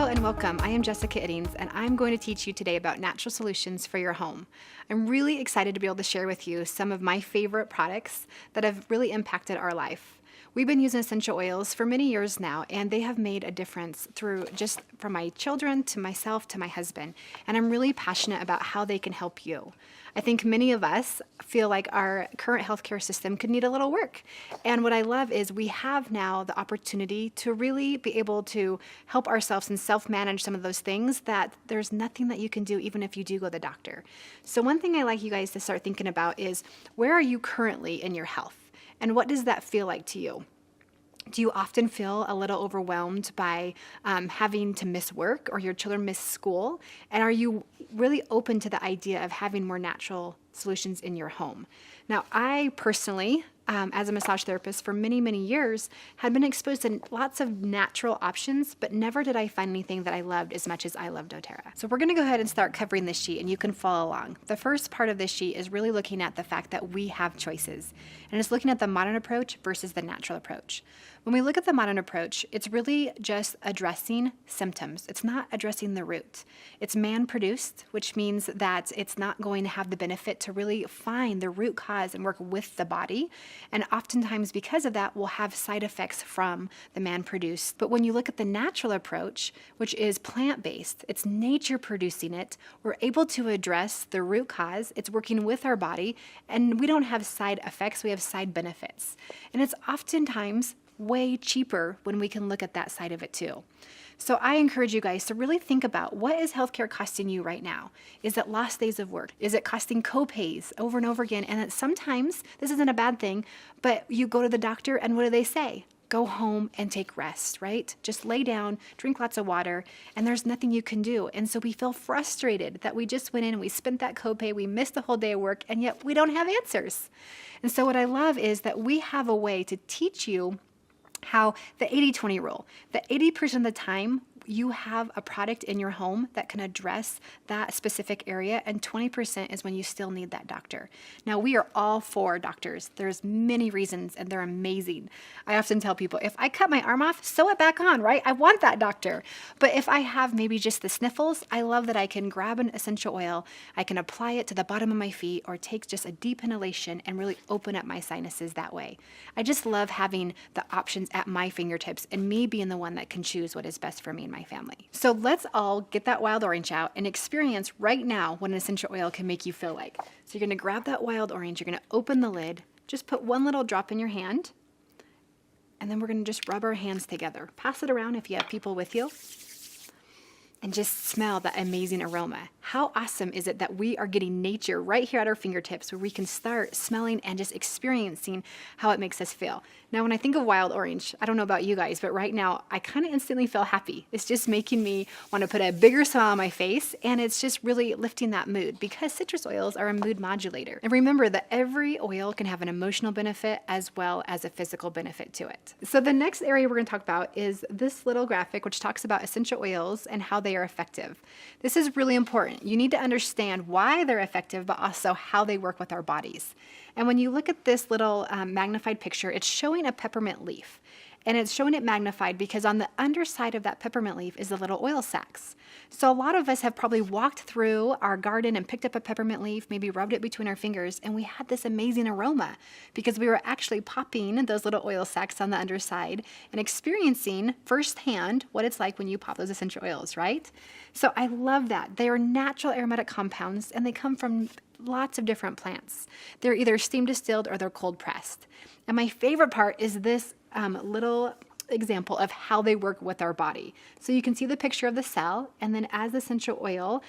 and welcome. I am Jessica Iddings, and I'm going to teach you today about natural solutions for your home. I'm really excited to be able to share with you some of my favorite products that have really impacted our life. We've been using essential oils for many years now, and they have made a difference through just from my children to myself to my husband. And I'm really passionate about how they can help you. I think many of us feel like our current healthcare system could need a little work. And what I love is we have now the opportunity to really be able to help ourselves and self-manage some of those things that there's nothing that you can do even if you do go to the doctor. So one thing I like you guys to start thinking about is, where are you currently in your health? And what does that feel like to you? Do you often feel a little overwhelmed by having to miss work or your children miss school? And are you really open to the idea of having more natural solutions in your home? Now, I personally, as a massage therapist for many, many years, had been exposed to lots of natural options, but never did I find anything that I loved as much as I love doTERRA. So we're gonna go ahead and start covering this sheet, and you can follow along. The first part of this sheet is really looking at the fact that we have choices, and it's looking at the modern approach versus the natural approach. When we look at the modern approach, it's really just addressing symptoms. It's not addressing the root. It's man-produced, which means that it's not going to have the benefit to really find the root cause and work with the body. And oftentimes, because of that, we'll have side effects from the man-produced. But when you look at the natural approach, which is plant-based, it's nature producing it, we're able to address the root cause, it's working with our body, and we don't have side effects, we have side benefits. And it's oftentimes way cheaper when we can look at that side of it too. So I encourage you guys to really think about, what is healthcare costing you right now? Is it lost days of work? Is it costing co-pays over and over again? And that sometimes, this isn't a bad thing, but you go to the doctor and what do they say? Go home and take rest, right? Just lay down, drink lots of water, and there's nothing you can do. And so we feel frustrated that we just went in and we spent that copay, we missed a whole day of work, and yet we don't have answers. And so what I love is that we have a way to teach you how the 80-20 rule, that 80% of the time you have a product in your home that can address that specific area, and 20% is when you still need that doctor. Now, we are all for doctors. There's many reasons, and they're amazing. I often tell people, if I cut my arm off, sew it back on, right? I want that doctor. But if I have maybe just the sniffles, I love that I can grab an essential oil, I can apply it to the bottom of my feet, or take just a deep inhalation and really open up my sinuses that way. I just love having the options at my fingertips and me being the one that can choose what is best for me and my family. So let's all get that wild orange out and experience right now what an essential oil can make you feel like. So you're gonna grab that wild orange, you're gonna open the lid, just put one little drop in your hand, and then we're gonna just rub our hands together. Pass it around if you have people with you, and just smell that amazing aroma. How awesome is it that we are getting nature right here at our fingertips, where we can start smelling and just experiencing how it makes us feel. Now, when I think of wild orange, I don't know about you guys, but right now I kind of instantly feel happy. It's just making me want to put a bigger smile on my face, and it's just really lifting that mood, because citrus oils are a mood modulator. And remember that every oil can have an emotional benefit as well as a physical benefit to it. So the next area we're going to talk about is this little graphic, which talks about essential oils and how they are effective. This is really important. You need to understand why they're effective, but also how they work with our bodies. And when you look at this little magnified picture, it's showing a peppermint leaf. And it's showing it magnified because on the underside of that peppermint leaf is the little oil sacs. So a lot of us have probably walked through our garden and picked up a peppermint leaf, maybe rubbed it between our fingers, and we had this amazing aroma because we were actually popping those little oil sacs on the underside and experiencing firsthand what it's like when you pop those essential oils, right? So I love that. They are natural aromatic compounds, and they come from lots of different plants. They're either steam distilled or they're cold pressed. And my favorite part is this little example of how they work with our body. So you can see the picture of the cell, and then as the essential oil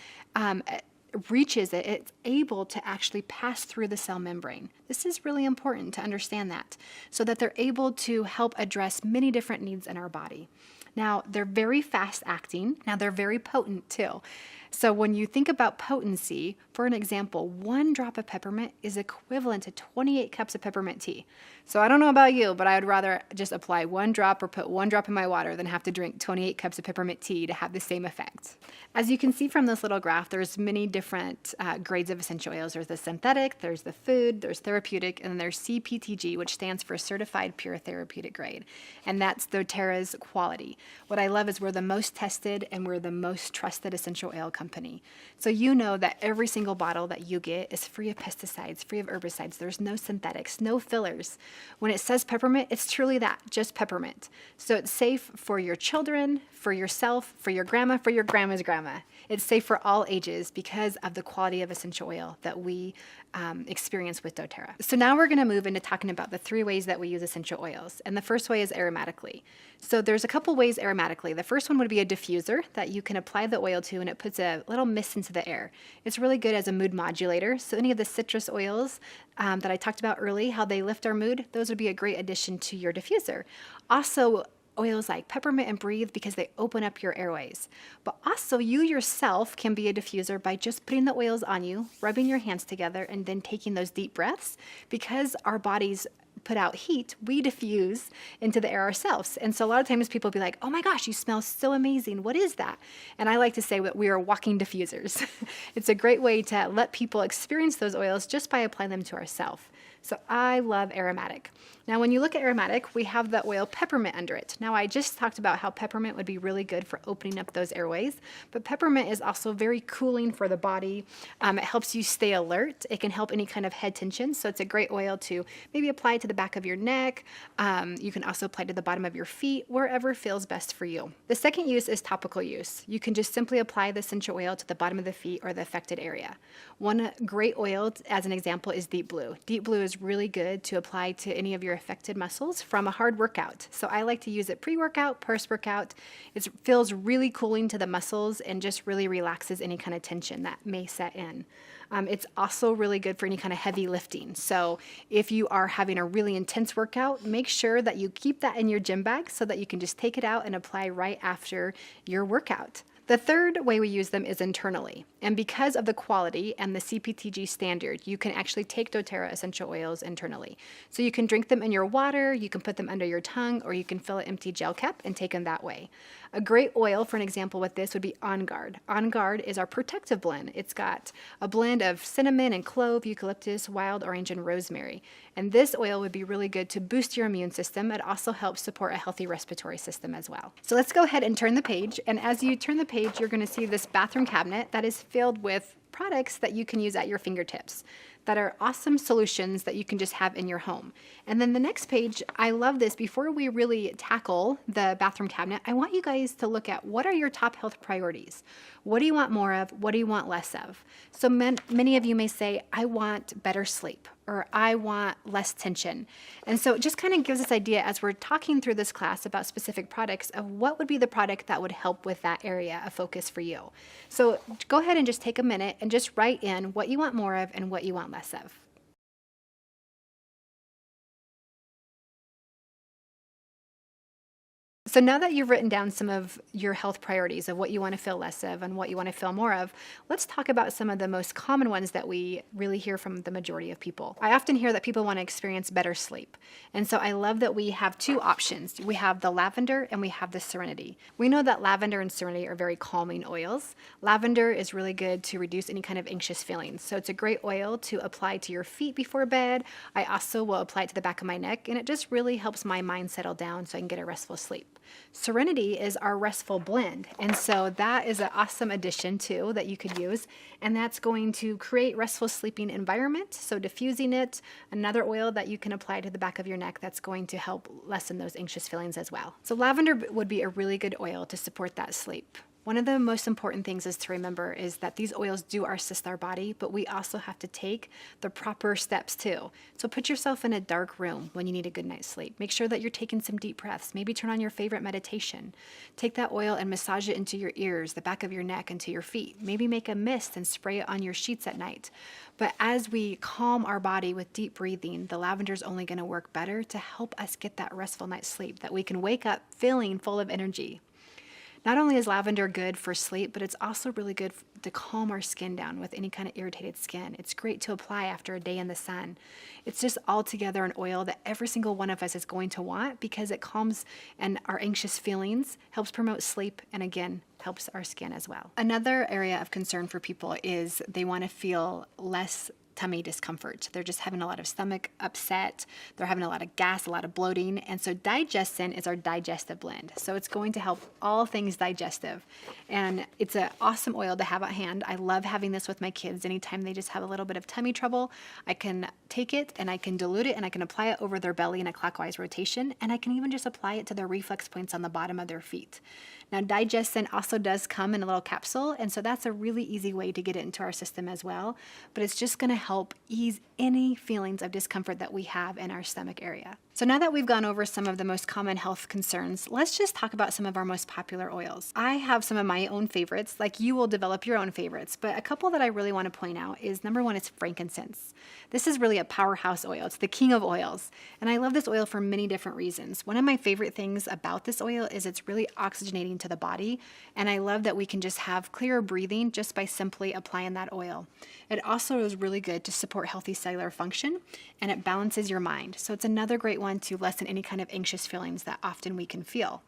reaches it, it's able to actually pass through the cell membrane. This is really important to understand that, so that they're able to help address many different needs in our body. Now, they're very fast acting. Now, they're very potent too. So when you think about potency, for an example, 1 drop of peppermint is equivalent to 28 cups of peppermint tea. So I don't know about you, but I would rather just apply 1 drop or put 1 drop in my water than have to drink 28 cups of peppermint tea to have the same effect. As you can see from this little graph, there's many different grades of essential oils. There's the synthetic, there's the food, there's therapeutic, and then there's CPTG, which stands for Certified Pure Therapeutic Grade. And that's doTERRA's quality. What I love is we're the most tested and we're the most trusted essential oil company. So you know that every single bottle that you get is free of pesticides, free of herbicides. There's no synthetics, no fillers. When it says peppermint, it's truly that, just peppermint. So it's safe for your children, for yourself, for your grandma, for your grandma's grandma. It's safe for all ages because of the quality of essential oil that we experience with doTERRA. So now we're going to move into talking about the 3 ways that we use essential oils. And the first way is aromatically. So there's a couple ways aromatically. The first one would be a diffuser that you can apply the oil to, and it puts a little mist into the air. It's really good as a mood modulator. So any of the citrus oils that I talked about early, how they lift our mood, those would be a great addition to your diffuser. Also, oils like peppermint and breathe because they open up your airways. But also you yourself can be a diffuser by just putting the oils on you, rubbing your hands together, and then taking those deep breaths. Because our bodies put out heat, we diffuse into the air ourselves. And so a lot of times people be like, oh my gosh, you smell so amazing. What is that? And I like to say that we are walking diffusers. It's a great way to let people experience those oils just by applying them to ourselves. So I love Aromatic. Now, when you look at Aromatic, we have the oil peppermint under it. Now, I just talked about how peppermint would be really good for opening up those airways, but peppermint is also very cooling for the body. It helps you stay alert. It can help any kind of head tension, so it's a great oil to maybe apply to the back of your neck. You can also apply to the bottom of your feet, wherever feels best for you. The second use is topical use. You can just simply apply the essential oil to the bottom of the feet or the affected area. One great oil, as an example, is Deep Blue. Deep Blue is really good to apply to any of your affected muscles from a hard workout. So I like to use it pre-workout, post-workout. It feels really cooling to the muscles and just really relaxes any kind of tension that may set in. It's also really good for any kind of heavy lifting. So if you are having a really intense workout, make sure that you keep that in your gym bag so that you can just take it out and apply right after your workout. The third way we use them is internally. And because of the quality and the CPTG standard, you can actually take doTERRA essential oils internally. So you can drink them in your water, you can put them under your tongue, or you can fill an empty gel cap and take them that way. A great oil, for an example with this, would be On Guard. On Guard is our protective blend. It's got a blend of cinnamon and clove, eucalyptus, wild orange, and rosemary. And this oil would be really good to boost your immune system. It also helps support a healthy respiratory system as well. So let's go ahead and turn the page. And as you turn the page, you're going to see this bathroom cabinet that is filled with products that you can use at your fingertips that are awesome solutions that you can just have in your home. And then the next page, I love this. Before we really tackle the bathroom cabinet, I want you guys to look at what are your top health priorities? What do you want more of? What do you want less of? So many of you may say, I want better sleep, or I want less tension. And so it just kind of gives us idea as we're talking through this class about specific products of what would be the product that would help with that area of focus for you. So go ahead and just take a minute and just write in what you want more of and what you want less of. So now that you've written down some of your health priorities of what you want to feel less of and what you want to feel more of, let's talk about some of the most common ones that we really hear from the majority of people. I often hear that people want to experience better sleep. And so I love that we have 2 options. We have the lavender and we have the Serenity. We know that lavender and Serenity are very calming oils. Lavender is really good to reduce any kind of anxious feelings. So it's a great oil to apply to your feet before bed. I also will apply it to the back of my neck, and it just really helps my mind settle down so I can get a restful sleep. Serenity is our restful blend, and so that is an awesome addition too that you could use, and that's going to create restful sleeping environment. So diffusing it, another oil that you can apply to the back of your neck that's going to help lessen those anxious feelings as well. So lavender would be a really good oil to support that sleep. One of the most important things is to remember is that these oils do assist our body, but we also have to take the proper steps too. So put yourself in a dark room when you need a good night's sleep. Make sure that you're taking some deep breaths. Maybe turn on your favorite meditation. Take that oil and massage it into your ears, the back of your neck, and to your feet. Maybe make a mist and spray it on your sheets at night. But as we calm our body with deep breathing, the lavender is only going to work better to help us get that restful night's sleep, that we can wake up feeling full of energy. Not only is lavender good for sleep, but it's also really good to calm our skin down with any kind of irritated skin. It's great to apply after a day in the sun. It's just altogether an oil that every single one of us is going to want because it calms and our anxious feelings, helps promote sleep, and again, helps our skin as well. Another area of concern for people is they want to feel less tummy discomfort. They're just having a lot of stomach upset. They're having a lot of gas, a lot of bloating. And so Digestant is our digestive blend. So it's going to help all things digestive. And it's an awesome oil to have at hand. I love having this with my kids. Anytime they just have a little bit of tummy trouble, I can take it and I can dilute it and I can apply it over their belly in a clockwise rotation. And I can even just apply it to their reflex points on the bottom of their feet. Now, Digestant also does come in a little capsule, and so that's a really easy way to get it into our system as well. But it's just going to help ease any feelings of discomfort that we have in our stomach area. So now that we've gone over some of the most common health concerns, let's just talk about some of our most popular oils. I have some of my own favorites, like you will develop your own favorites, but a couple that I really want to point out is number one is frankincense. This is really a powerhouse oil. It's the king of oils, and I love this oil for many different reasons. One of my favorite things about this oil is it's really oxygenating to the body, and I love that we can just have clearer breathing just by simply applying that oil. It also is really good to support healthy cellular function, and it balances your mind. So it's another great one to lessen any kind of anxious feelings that often we can feel.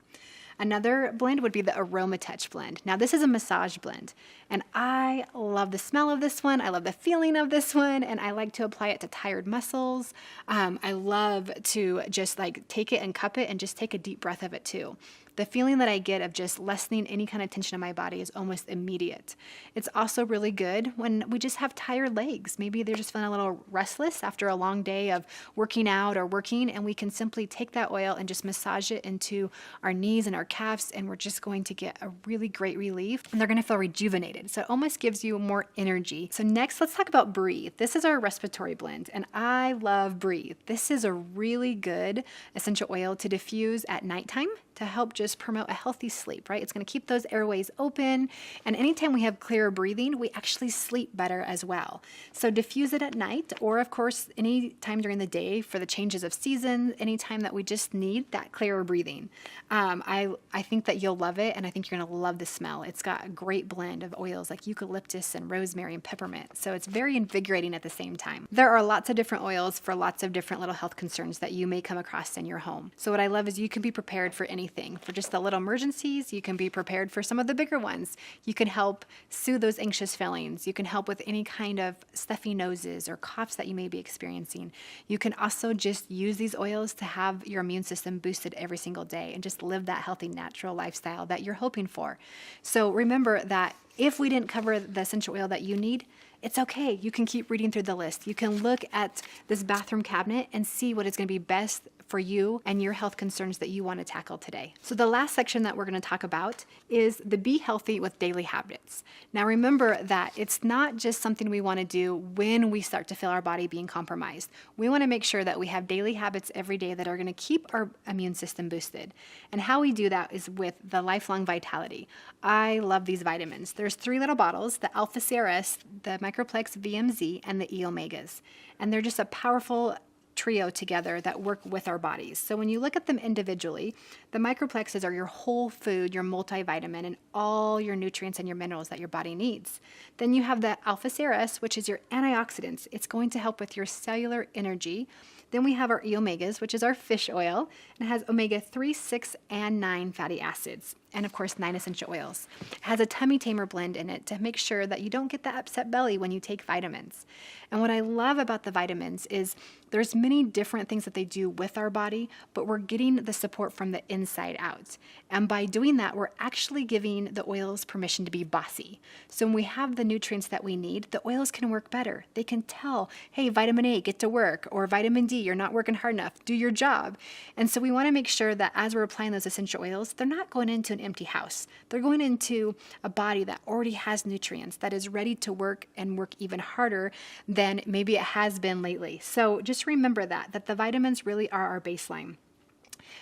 Another blend would be the Aroma Touch blend. Now this is a massage blend, and I love the smell of this one. I love the feeling of this one, and I like to apply it to tired muscles. I love to just like take it and cup it and just take a deep breath of it too. The feeling that I get of just lessening any kind of tension in my body is almost immediate. It's also really good when we just have tired legs. Maybe they're just feeling a little restless after a long day of working out or working, and we can simply take that oil and just massage it into our knees and our calves, and we're just going to get a really great relief, and they're going to feel rejuvenated. So it almost gives you more energy. So next, let's talk about Breathe. This is our respiratory blend, and I love Breathe. This is a really good essential oil to diffuse at nighttime to help just promote a healthy sleep, right? It's going to keep those airways open, and anytime we have clearer breathing, we actually sleep better as well. So diffuse it at night, or of course, any time during the day for the changes of season, anytime that we just need that clearer breathing. I think that you'll love it, and I think you're going to love the smell. It's got a great blend of oils like eucalyptus and rosemary and peppermint, so it's very invigorating at the same time. There are lots of different oils for lots of different little health concerns that you may come across in your home. So what I love is you can be prepared for anything. For just the little emergencies, you can be prepared for some of the bigger ones. You can help soothe those anxious feelings. You can help with any kind of stuffy noses or coughs that you may be experiencing. You can also just use these oils to have your immune system boosted every single day and just live that healthy, natural lifestyle that you're hoping for. So remember that if we didn't cover the essential oil that you need, it's okay. You can keep reading through the list. You can look at this bathroom cabinet and see what is going to be best for you and your health concerns that you want to tackle today. So the last section that we're going to talk about is the be healthy with daily habits. Now remember that it's not just something we want to do when we start to feel our body being compromised. We want to make sure that we have daily habits every day that are going to keep our immune system boosted. And how we do that is with the Lifelong Vitality. I love these vitamins. There's 3 little bottles, the Alpha CRS, the Microplex VMZ, and the E Omegas. And they're just a powerful trio together that work with our bodies. So when you look at them individually, the microplexes are your whole food, your multivitamin, and all your nutrients and your minerals that your body needs. Then you have the Alpha CRS, which is your antioxidants. It's going to help with your cellular energy. Then we have our E Omegas, which is our fish oil, and it has omega 3, 6, and 9 fatty acids, and of course 9 essential oils. It has a tummy tamer blend in it to make sure that you don't get that upset belly when you take vitamins. And what I love about the vitamins is there's many different things that they do with our body, but we're getting the support from the inside out. And by doing that, we're actually giving the oils permission to be bossy. So when we have the nutrients that we need, the oils can work better. They can tell, hey, vitamin A, get to work, or vitamin D, you're not working hard enough, do your job. And so we want to make sure that as we're applying those essential oils, they're not going into an empty house. They're going into a body that already has nutrients, that is ready to work and work even harder than maybe it has been lately. So just remember that the vitamins really are our baseline.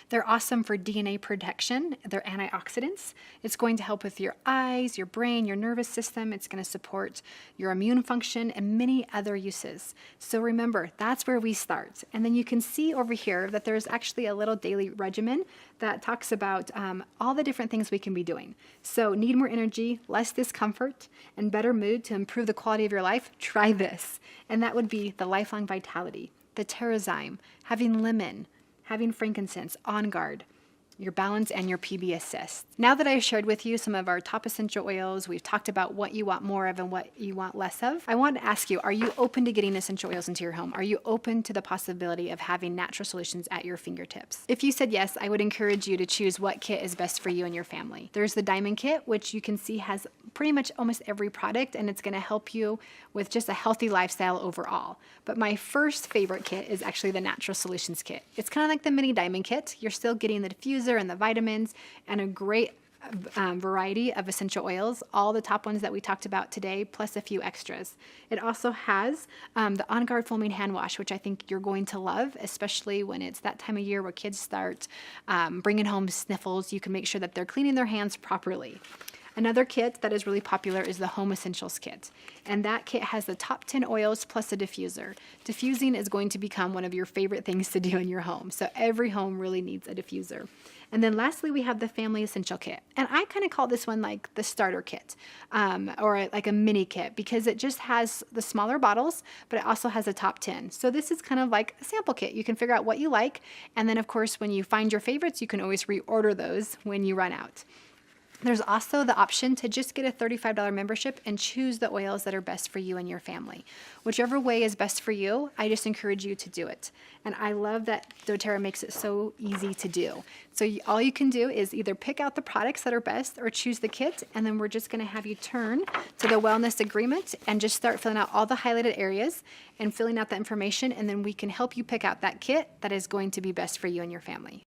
They're awesome for DNA protection. They're antioxidants. It's going to help with your eyes, your brain, your nervous system. It's going to support your immune function and many other uses. So remember, that's where we start. And then you can see over here that there's actually a little daily regimen that talks about all the different things we can be doing. So need more energy, less discomfort, and better mood to improve the quality of your life? Try this. And that would be the Lifelong Vitality, the TerraZyme, having lemon, having frankincense, On Guard, your balance, and your PB Assist. Now that I've shared with you some of our top essential oils, we've talked about what you want more of and what you want less of, I want to ask you, are you open to getting essential oils into your home? Are you open to the possibility of having natural solutions at your fingertips? If you said yes, I would encourage you to choose what kit is best for you and your family. There's the Diamond Kit, which you can see has pretty much almost every product, and it's going to help you with just a healthy lifestyle overall. But my first favorite kit is actually the Natural Solutions Kit. It's kind of like the mini Diamond Kit. You're still getting the diffuser and the vitamins and a great variety of essential oils, all the top ones that we talked about today, plus a few extras. It also has the On Guard foaming hand wash, which I think you're going to love, especially when it's that time of year where kids start bringing home sniffles. You can make sure that they're cleaning their hands properly. Another kit that is really popular is the Home Essentials Kit, and that kit has the top 10 oils plus a diffuser. Diffusing is going to become one of your favorite things to do in your home, so every home really needs a diffuser. And then lastly, we have the Family Essential Kit, and I kind of call this one like the starter kit, or like a mini kit, because it just has the smaller bottles, but it also has a top 10. So this is kind of like a sample kit. You can figure out what you like, and then of course, when you find your favorites, you can always reorder those when you run out. There's also the option to just get a $35 membership and choose the oils that are best for you and your family. Whichever way is best for you, I just encourage you to do it. And I love that doTERRA makes it so easy to do. So all you can do is either pick out the products that are best or choose the kit, and then we're just going to have you turn to the wellness agreement and just start filling out all the highlighted areas and filling out the information, and then we can help you pick out that kit that is going to be best for you and your family.